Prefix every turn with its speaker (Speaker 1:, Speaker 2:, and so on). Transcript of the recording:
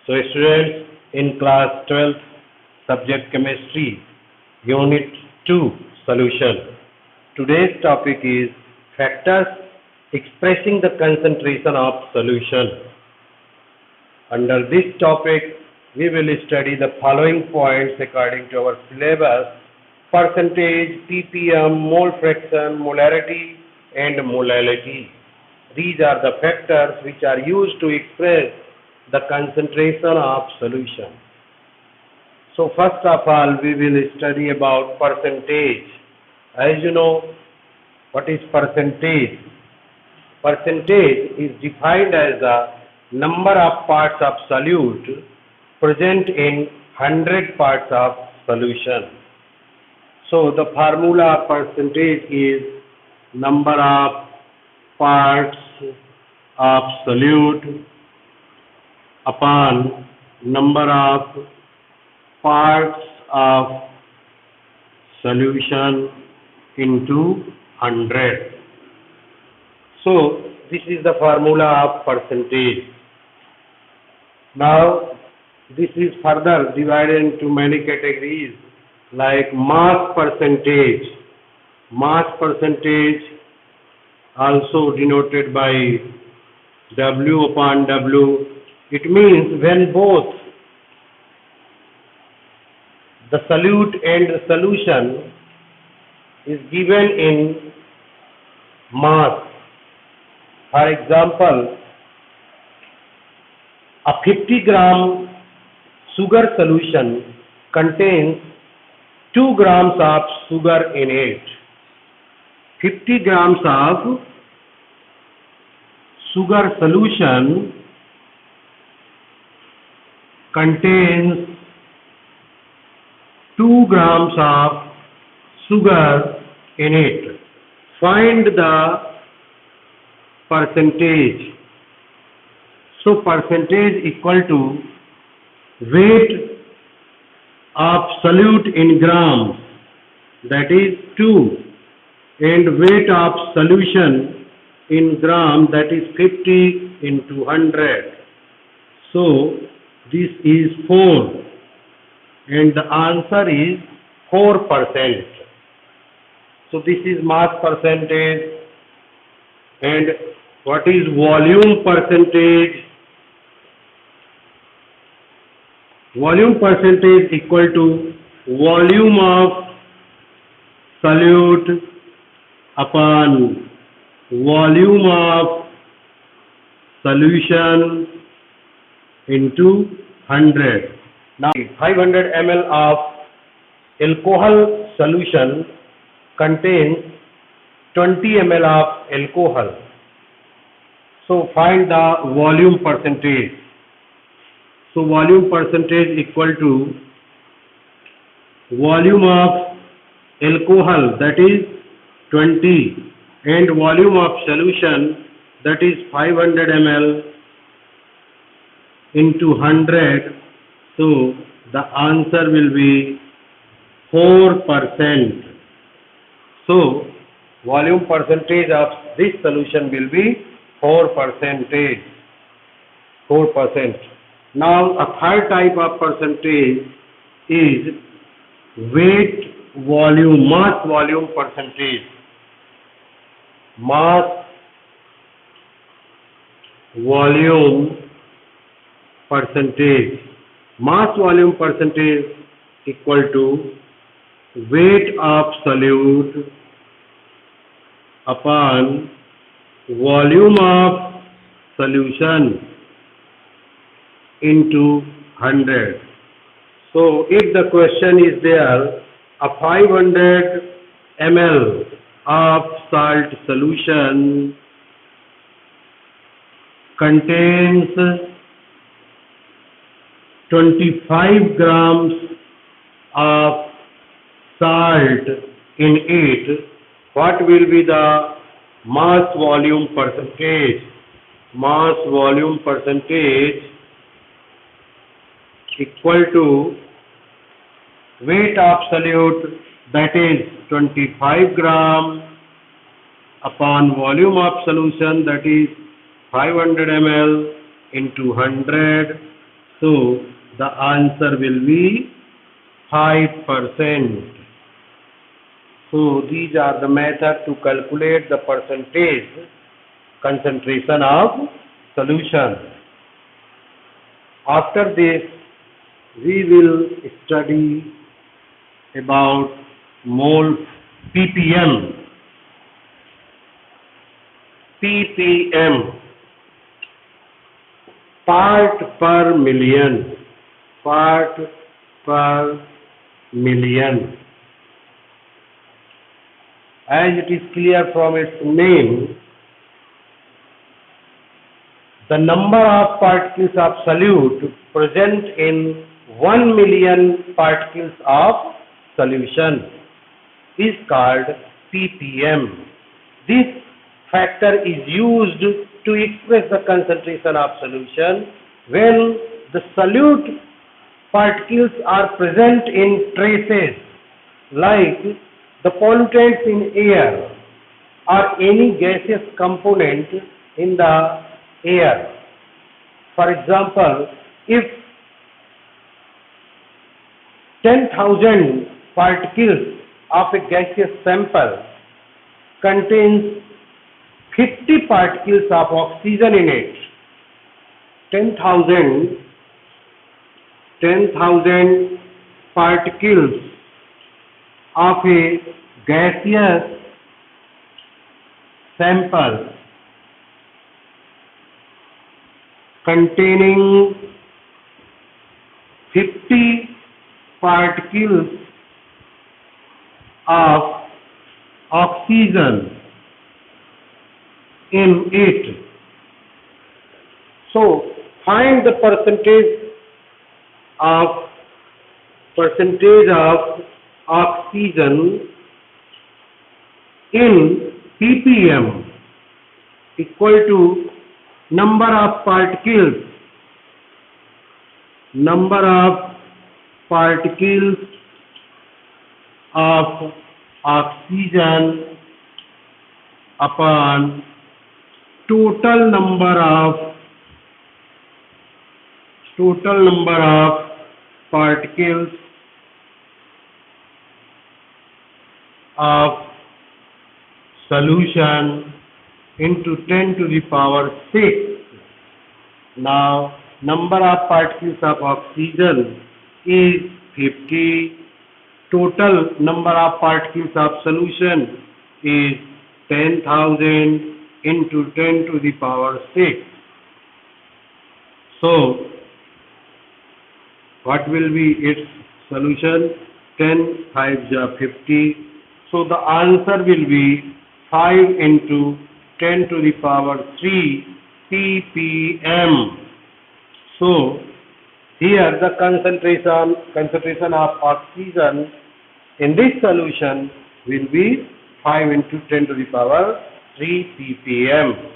Speaker 1: So students, in class 12th, subject chemistry, unit 2, solution. Today's topic is factors expressing the concentration of solution. Under this topic, we will study the following points according to our syllabus: percentage, ppm, mole fraction, molarity and molality. These are the factors which are used to express the concentration of solution. So first of all, we will study about percentage. As you know, what is percentage? Percentage is defined as the number of parts of solute present in 100 parts of solution. So the formula of percentage is number of parts of solute upon number of parts of solution into 100. So this is the formula of percentage. Now this is further divided into many categories like mass percentage. Mass percentage also denoted by W upon W. It means when both the solute and the solution is given in mass. For example, a 50-gram sugar solution contains 2 grams of sugar in it. 50 grams of sugar solution contains 2 grams of sugar in it. Find the percentage. So percentage equal to weight of solute in grams, that is 2, and weight of solution in gram, that is 50 into 100. So this is 4, and the answer is 4%. So this is mass percentage. And what is volume percentage? Volume percentage equal to volume of solute upon volume of solution into 100. Now 500 ml of alcohol solution contains 20 ml of alcohol. So find the volume percentage. So volume percentage equal to volume of alcohol, that is 20, and volume of solution, that is 500 ml into 100. So the answer will be 4%. So volume percentage of this solution will be 4%. 4%. Now a third type of percentage is weight volume, mass volume percentage. Mass volume percentage. Mass volume percentage equal to weight of solute upon volume of solution into 100. So if the question is there, a 500 ml of salt solution contains 25 grams of salt in it, what will be the mass volume percentage? Mass volume percentage equal to weight of solute, that is 25 gram upon volume of solution, that is 500 ml into 100. So the answer will be 5%. So these are the methods to calculate the percentage concentration of solution. After this, we will study about mole ppm. ppm, part per million. Part per million. As it is clear from its name, the number of particles of solute present in 1 million particles of solution is called ppm. This factor is used to express the concentration of solution when the solute particles are present in traces like the pollutants in air or any gaseous component in the air. For example, if 10,000 particles of a gaseous sample contains 50 particles of oxygen in it, 10,000 particles of a gaseous sample containing 50 particles of oxygen in it. So find the percentage of oxygen in ppm equal to number of particles of oxygen upon total number of particles of solution into 10 to the power 6. Now, number of particles of oxygen is 50. Total number of particles of solution is 10,000 into 10 to the power 6. So, what will be its solution? 10 5 ja 50. So the answer will be 5 into 10 to the power 3 ppm. So here the concentration of oxygen in this solution will be 5 into 10 to the power 3 ppm.